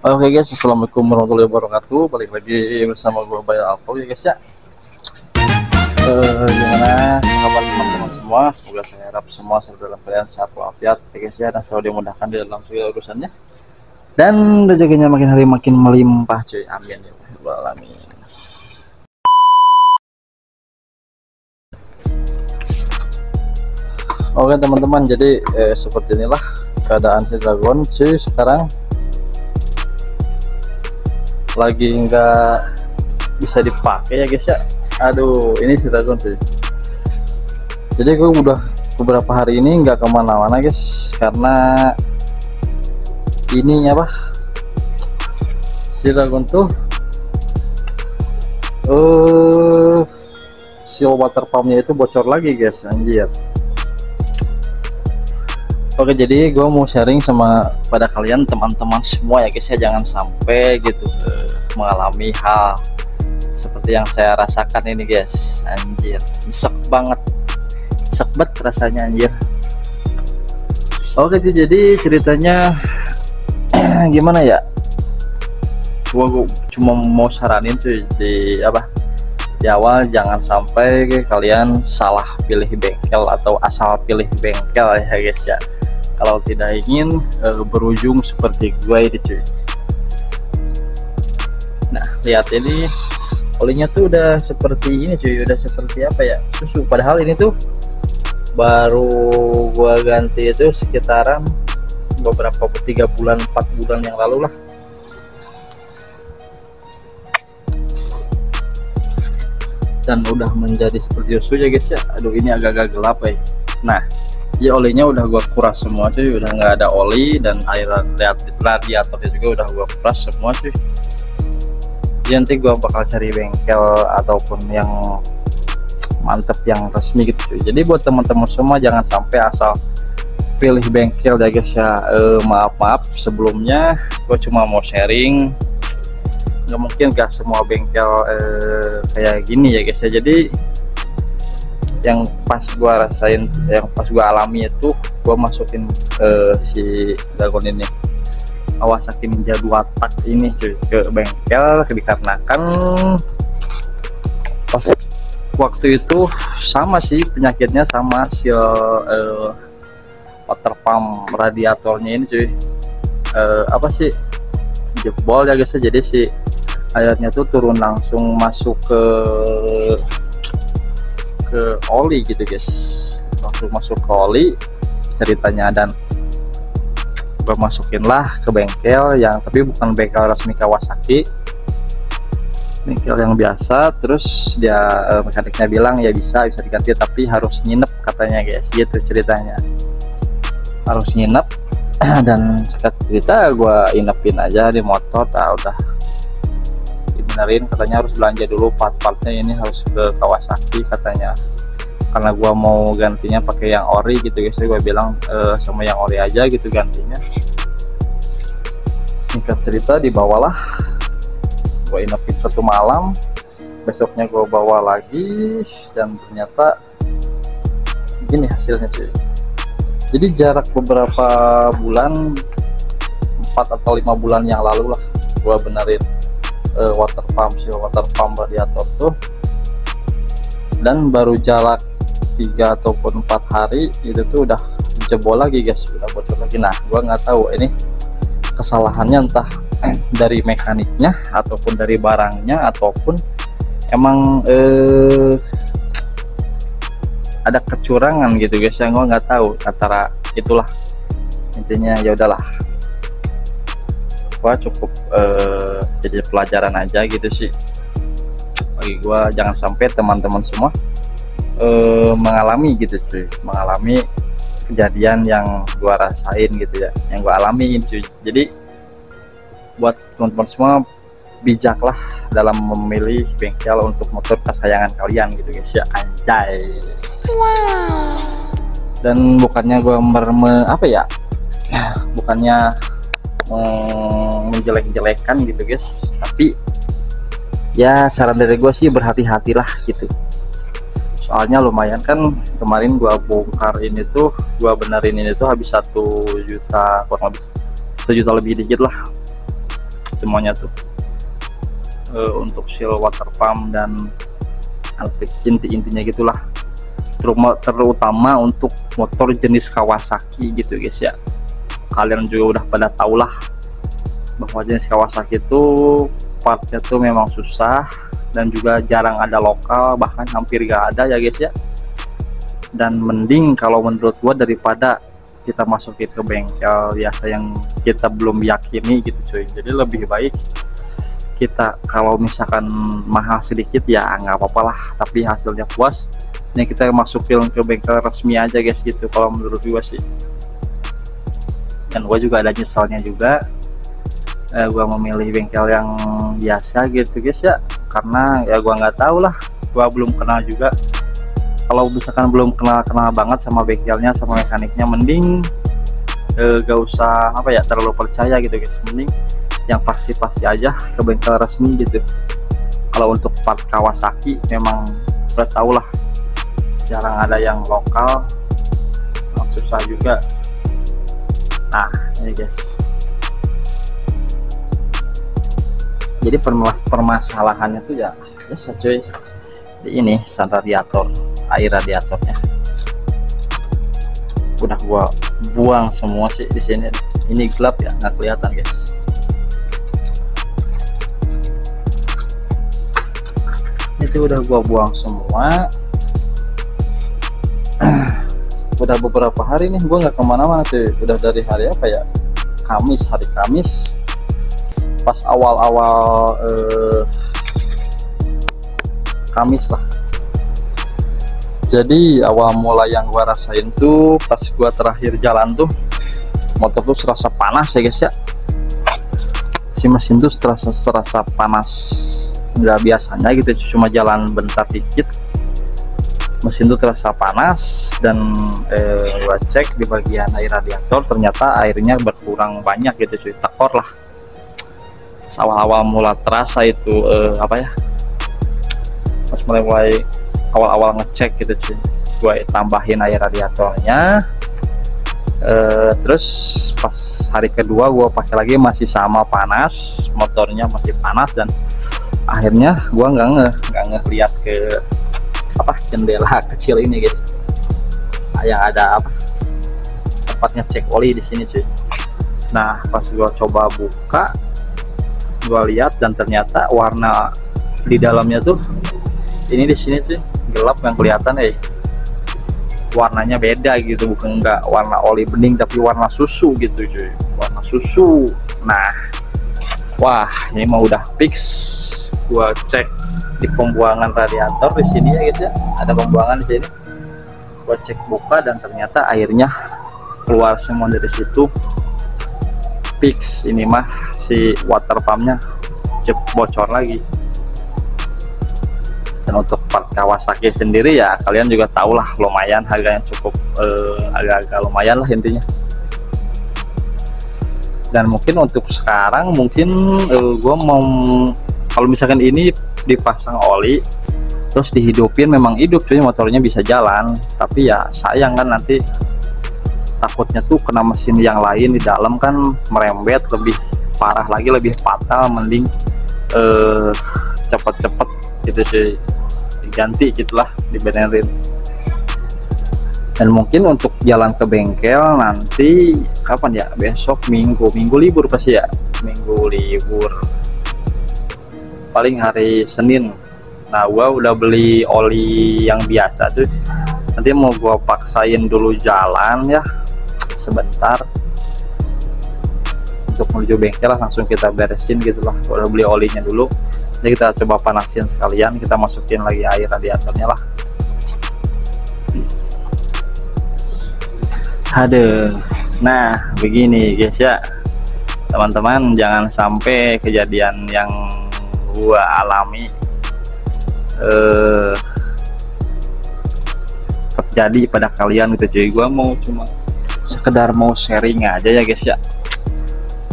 Oke guys, assalamualaikum warahmatullahi wabarakatuh. Balik lagi bersama gue Bayal Alpo ya guys ya. Gimana kabar teman-teman semua? Semoga saya harap semua dalam keadaan sehat walafiat ya guys ya, dan selalu dimudahkan di dalam segala urusannya. Dan rezekinya makin hari makin melimpah cuy. Amin ya rabbal alamin. Oke teman-teman, jadi seperti inilah keadaan si Dragon cuy sekarang. Lagi nggak bisa dipakai ya guys ya. Aduh, ini si Dragon cuy. Jadi gue udah beberapa hari ini nggak kemana-mana guys, karena ini apa, si Dragon tuh si water pumpnya itu bocor lagi guys, anjir. Oke, jadi gue mau sharing sama pada kalian teman-teman semua ya guys ya, jangan sampai gitu mengalami hal seperti yang saya rasakan ini guys. Anjir, nyesek banget rasanya anjir. Oke, jadi ceritanya gimana ya, gua cuma mau saranin cuy di awal, jangan sampai kalian salah pilih bengkel atau asal pilih bengkel ya guys ya, kalau tidak ingin berujung seperti gue ini cuy. Nah, lihat ini olinya tuh udah seperti ini cuy, udah seperti apa ya, susu. Padahal ini tuh baru gua ganti itu sekitaran beberapa 3 bulan 4 bulan yang lalu lah. Dan udah menjadi seperti susu ya guys ya. Aduh, ini agak-agak gelap ya. Nah, ya olinya udah gua kuras semua cuy, udah nggak ada oli, dan air radiatornya juga udah gua kuras semua cuy. Jadi nanti gua bakal cari bengkel ataupun yang mantep, yang resmi gitu cuy. Jadi buat teman-teman semua jangan sampai asal pilih bengkel ya guys ya. Maaf sebelumnya, gua cuma mau sharing, nggak mungkin gak semua bengkel kayak gini ya guys ya. Jadi yang pas gua rasain, yang pas gua alami itu, gua masukin si Dragon ini Kawasaki Ninja 2 tak ini cuy ke bengkel, dikarenakan pas waktu itu sama sih penyakitnya, sama si water pump radiatornya ini cuy, apa sih, jebol ya guys ya. Jadi si airnya tuh turun langsung masuk ke oli gitu guys, langsung masuk ke oli ceritanya. Dan gue masukin lah ke bengkel yang, tapi bukan bengkel resmi Kawasaki, bengkel yang biasa. Terus dia mekaniknya bilang ya bisa diganti, tapi harus nginep katanya guys, gitu ceritanya, harus nginep. Dan singkat cerita gue inepin aja di motor. Udah dibenerin, katanya harus belanja dulu part-partnya, ini harus ke Kawasaki katanya, karena gua mau gantinya pakai yang ori gitu guys. Gue bilang sama yang ori aja gitu gantinya. Singkat cerita dibawalah, gue inepin 1 malam, besoknya gue bawa lagi, dan ternyata gini hasilnya cuy. Jadi jarak beberapa bulan, 4 atau 5 bulan yang lalu lah, gue benerin water pump radiator tuh, dan baru jarak 3 ataupun 4 hari itu tuh udah jebol lagi guys, udah bocor lagi. Nah, gua nggak tahu ini kesalahannya entah dari mekaniknya ataupun dari barangnya, ataupun emang ada kecurangan gitu guys, yang gua nggak tahu antara itulah. Intinya ya udahlah, gua cukup jadi pelajaran aja gitu sih bagi gua. Jangan sampai teman-teman semua mengalami gitu cuy, mengalami kejadian yang gua rasain gitu ya, yang gua alamin cuy. Jadi buat teman-teman semua, bijaklah dalam memilih bengkel untuk motor kesayangan kalian gitu guys ya, anjay. Wow. Dan bukannya gua apa ya, bukannya menjelek-jelekan gitu guys, tapi ya saran dari gue sih berhati-hatilah gitu. Soalnya lumayan kan, kemarin gua bongkar ini tuh, gua benerin ini tuh habis 1 juta, kurang lebih 1 juta lebih dikit lah. semuanya tuh, untuk seal water pump dan intinya gitulah, terutama untuk motor jenis Kawasaki gitu guys ya. Kalian juga udah pada tau lah bahwa jenis Kawasaki itu partnya tuh memang susah dan juga jarang ada lokal, bahkan hampir gak ada ya guys ya. Dan mending kalau menurut gua daripada kita masukin ke bengkel biasa yang kita belum yakini gitu cuy. Jadi lebih baik kita kalau misalkan mahal sedikit ya nggak apa-apa lah, tapi hasilnya puas, ini kita masukin ke bengkel resmi aja guys gitu kalau menurut gua sih. Dan gua juga ada nyesalnya juga, gua memilih bengkel yang biasa gitu guys ya, karena ya gua nggak tahu lah, gua belum kenal juga. Kalau misalkan belum kenal banget sama bengkelnya sama mekaniknya, mending gak usah apa ya terlalu percaya gitu guys, mending yang pasti aja ke bengkel resmi gitu. Kalau untuk part Kawasaki memang udah tau lah, jarang ada yang lokal, sangat susah juga. Nah ini guys, jadi permasalahannya tuh ya biasa cuy, di ini radiator, air radiatornya udah gua buang semua sih di sini. Ini gelap ya, nggak kelihatan guys. Itu udah gua buang semua. Udah beberapa hari nih gua nggak kemana-mana tuh, udah dari hari apa ya, hari Kamis pas awal-awal Kamis lah. Jadi awal mula yang gua rasain tuh pas gua terakhir jalan tuh, motor tuh serasa panas ya guys ya. Si mesin tuh serasa panas, nggak biasanya gitu, cuma jalan bentar dikit mesin tuh terasa panas. Dan gua cek di bagian air radiator, ternyata airnya berkurang banyak gitu cuy, tekor lah. Awal-awal mula terasa itu apa ya, pas mulai awal-awal ngecek gitu cuy, gue tambahin air radiatornya, terus pas hari kedua gue pakai lagi masih sama panas, motornya masih panas. Dan akhirnya gue nggak ngeliat ke apa jendela kecil ini guys, yang ada apa tempat ngecek oli di sini cuy. Nah pas gue coba buka, gue lihat dan ternyata warna di dalamnya tuh ini di sini sih gelap, yang kelihatan warnanya beda gitu, bukan nggak warna oli bening tapi warna susu gitu cuy, warna susu. Nah wah ini mah udah fix. Gua cek di pembuangan radiator di sini ya gitu ya, ada pembuangan di sini. Gua cek buka dan ternyata airnya keluar semua dari situ. Fix ini mah si water pumpnya bocor lagi. Dan untuk part Kawasaki sendiri ya kalian juga tahu lah, lumayan harganya, cukup agak-agak lumayan lah intinya. Dan mungkin untuk sekarang mungkin gue mau, kalau misalkan ini dipasang oli terus dihidupin, memang hidup cuy, motornya bisa jalan, tapi ya sayang kan nanti takutnya tuh kena mesin yang lain di dalam kan, merembet lebih parah lagi, lebih fatal. Mending cepet-cepet gitu sih diganti gitulah, dibenerin. Dan mungkin untuk jalan ke bengkel nanti kapan ya, besok minggu libur pasti ya, minggu libur paling hari Senin. Nah gua udah beli oli yang biasa tuh, nanti mau gua paksain dulu jalan ya sebentar untuk menuju bengkel, langsung kita beresin gitulah. Udah beli olinya dulu, jadi kita coba panasin sekalian, kita masukin lagi air radiatornya lah. Aduh, nah begini guys ya teman-teman, jangan sampai kejadian yang gua alami terjadi pada kalian gitu cuy. Gua mau cuma sekedar mau sharing aja ya guys ya,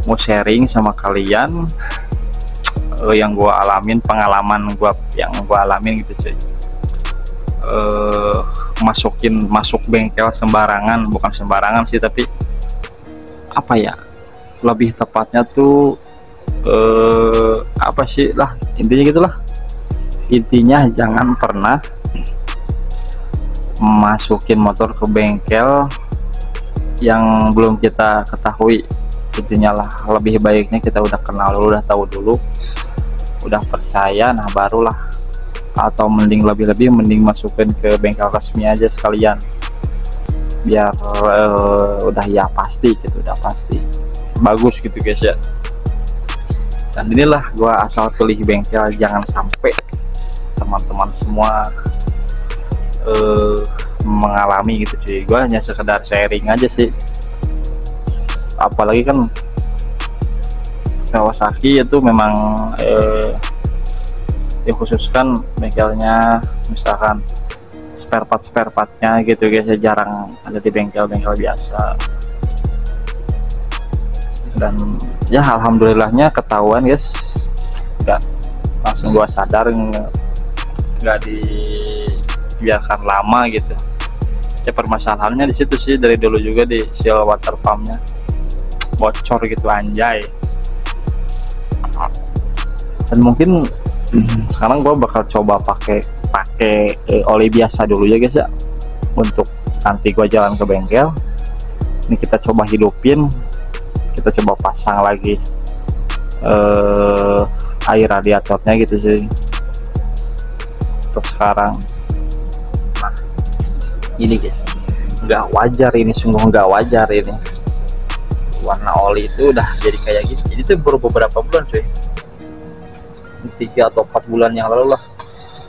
mau sharing sama kalian yang gua alamin, pengalaman gua yang gua alamin gitu cuy. Masuk bengkel sembarangan, bukan sembarangan sih, tapi apa ya, lebih tepatnya tuh apa sih lah, intinya gitulah. Intinya jangan pernah masukin motor ke bengkel yang belum kita ketahui. Intinya lah, lebih baiknya kita udah kenal dulu, udah tahu dulu, udah percaya, nah barulah, atau lebih-lebih mending masukin ke bengkel resmi aja sekalian, biar udah ya pasti gitu, udah pasti bagus gitu guys ya. Dan inilah gua asal pilih bengkel, jangan sampai teman-teman semua mengalami gitu cuy. Gua hanya sekedar sharing aja sih, apalagi kan Kawasaki itu memang dikhususkan bengkelnya, misalkan spare partnya gitu guys ya, jarang ada di bengkel-bengkel biasa. Dan ya alhamdulillahnya ketahuan guys, nggak langsung gua sadar, nggak dibiarkan lama gitu ya. Permasalahannya di situ sih, dari dulu juga di seal water pumpnya bocor gitu anjay. Dan mungkin sekarang gua bakal coba pakai oli biasa dulu ya guys ya, untuk nanti gua jalan ke bengkel. Ini kita coba hidupin, kita coba pasang lagi air radiatornya gitu sih untuk sekarang. Nah ini guys, nggak wajar ini, sungguh nggak wajar ini, warna oli itu udah jadi kayak gini. Jadi itu baru beberapa bulan cuy, 3 atau 4 bulan yang lalu lah.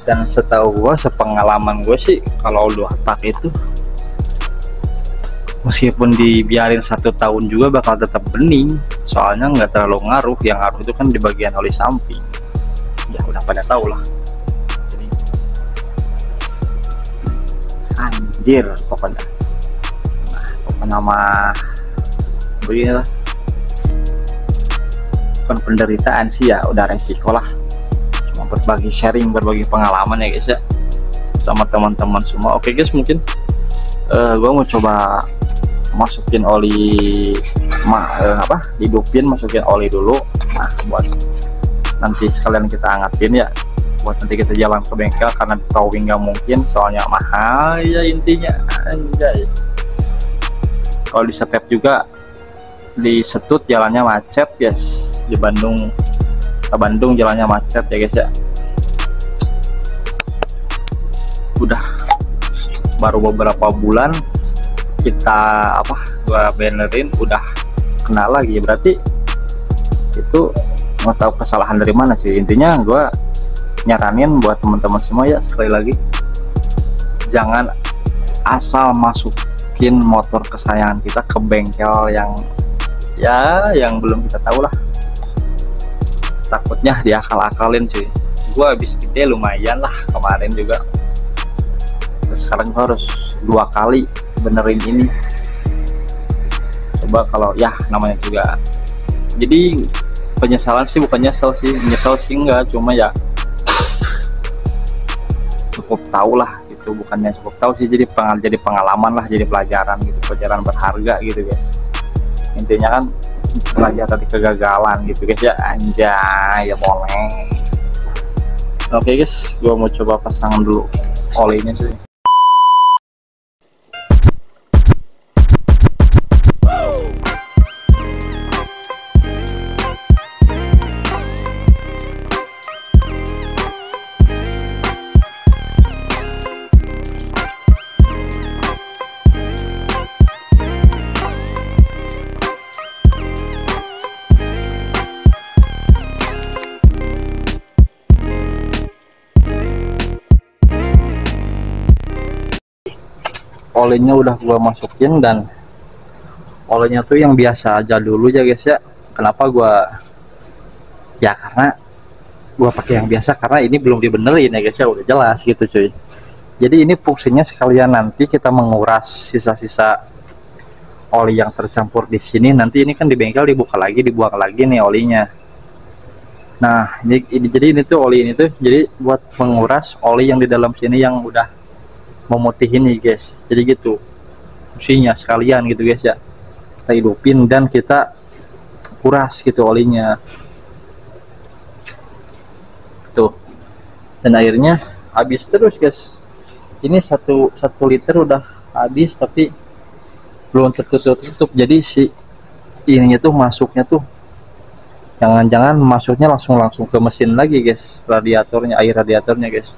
Dan setahu gua, sepengalaman gue sih, kalau udah pakai itu meskipun dibiarin 1 tahun juga bakal tetap bening, soalnya nggak terlalu ngaruh. Yang ngaruh itu kan di bagian oli samping ya, udah pada tahu lah. Jadi anjir pokoknya, nah, pokoknya mah beginilah, bukan penderitaan sih ya, udah resiko lah. Cuma berbagi sharing, berbagi pengalaman ya guys ya, sama teman-teman semua. Oke guys, mungkin gue mau coba masukin oli, hidupin, masukin oli dulu. Nah buat nanti sekalian kita hangatin ya, buat nanti kita jalan ke bengkel, karena towing nggak mungkin soalnya mahal ya intinya anjay. Kalau di setep juga, di Setut jalannya macet guys, di Bandung ke Bandung jalannya macet ya guys ya. Udah baru beberapa bulan kita gua benerin, udah kena lagi. Berarti itu mau tahu kesalahan dari mana sih. Intinya gua nyaranin buat teman-teman semua ya, sekali lagi jangan asal masukin motor kesayangan kita ke bengkel yang belum kita tahu lah. Takutnya diakal-akalin cuy. Gua habis gede lumayan lah kemarin juga, terus sekarang gua harus 2 kali benerin ini. Coba kalau ya namanya juga, jadi penyesalan sih, bukan nyesel sih enggak, cuma ya cukup tahu lah gitu, bukannya cukup tahu sih, jadi pengalaman lah, jadi pelajaran gitu, pelajaran berharga gitu guys. Intinya kan belajar dari kegagalan gitu guys ya, anjay ya boleh. Oke guys, gua mau coba pasang dulu olinya sih. Olinya udah gua masukin, dan olinya tuh yang biasa aja dulu ya guys ya. Kenapa gua ya, karena gua pakai yang biasa karena ini belum dibenerin ya guys ya, udah jelas gitu cuy. Jadi ini fungsinya sekalian nanti kita menguras sisa-sisa oli yang tercampur di sini. Nanti ini kan di bengkel dibuka lagi, dibuang lagi nih olinya. Nah jadi ini tuh oli ini tuh jadi buat menguras oli yang di dalam sini yang udah memutihin nih guys. Jadi gitu fungsinya sekalian gitu guys ya, kita hidupin dan kita kuras gitu olinya. tuh. Dan airnya habis terus guys, ini satu liter udah habis tapi belum tertutup. Jadi si ininya tuh masuknya tuh jangan-jangan masuknya langsung ke mesin lagi guys, radiatornya, air radiatornya guys.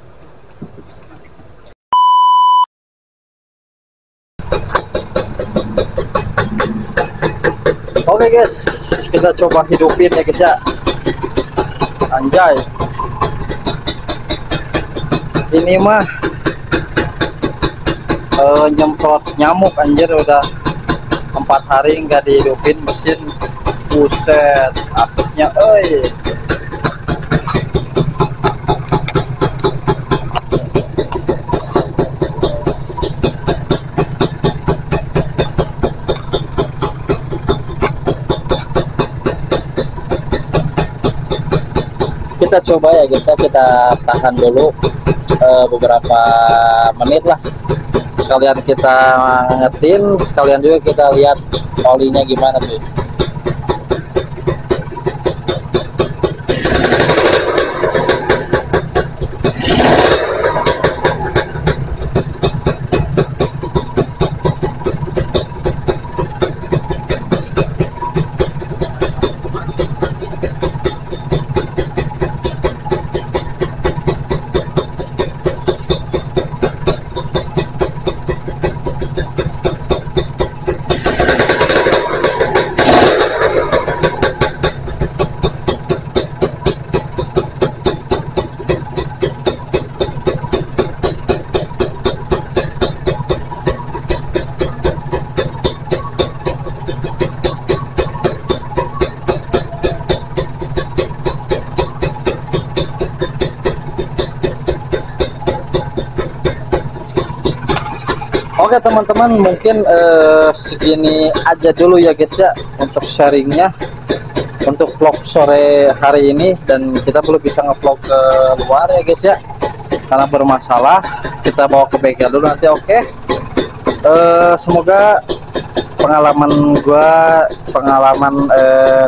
Oke guys, kita coba hidupin ya guys ya. Anjay, ini mah nyemprot nyamuk anjir, udah 4 hari nggak dihidupin mesin. Buset, asapnya euy. Kita coba ya guys, kita tahan dulu beberapa menit lah, sekalian kita ngetin, sekalian juga kita lihat olinya gimana tuh. Oke teman-teman, mungkin segini aja dulu ya guys ya untuk sharingnya untuk vlog sore hari ini. Dan kita belum bisa ngevlog ke luar ya guys ya karena bermasalah, kita bawa ke bengkel dulu nanti. Oke, semoga pengalaman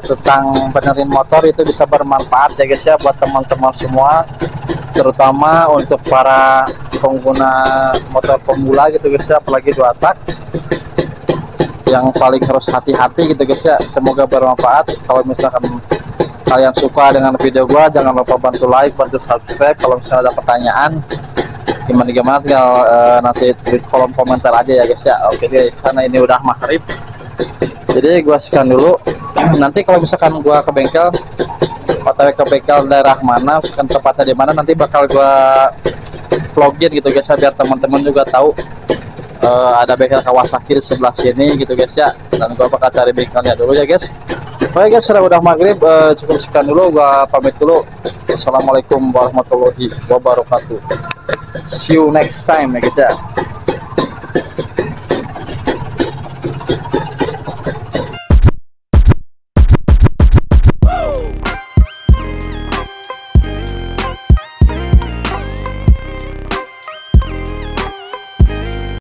tentang benerin motor itu bisa bermanfaat ya guys ya buat teman-teman semua, terutama untuk para pengguna motor pemula gitu guys ya, apalagi 2 tak yang paling harus hati-hati gitu guys ya. Semoga bermanfaat. Kalau misalkan kalian suka dengan video gua, jangan lupa bantu like, bantu subscribe. Kalau misalnya ada pertanyaan gimana tinggal nanti tulis kolom komentar aja ya guys ya. Oke guys, karena ini udah maghrib jadi gua sekian dulu. Nanti kalau misalkan gua ke bengkel, OTW ke bengkel daerah mana, misalkan tepatnya di mana, nanti bakal gua vlogin gitu guys ya, biar teman-teman juga tahu ada bengkel Kawasaki di sebelah sini gitu guys ya. Dan gua bakal cari bengkelnya dulu ya guys. Oke guys, udah maghrib, cukup sekian dulu, gua pamit dulu. Assalamualaikum warahmatullahi wabarakatuh. See you next time ya guys ya.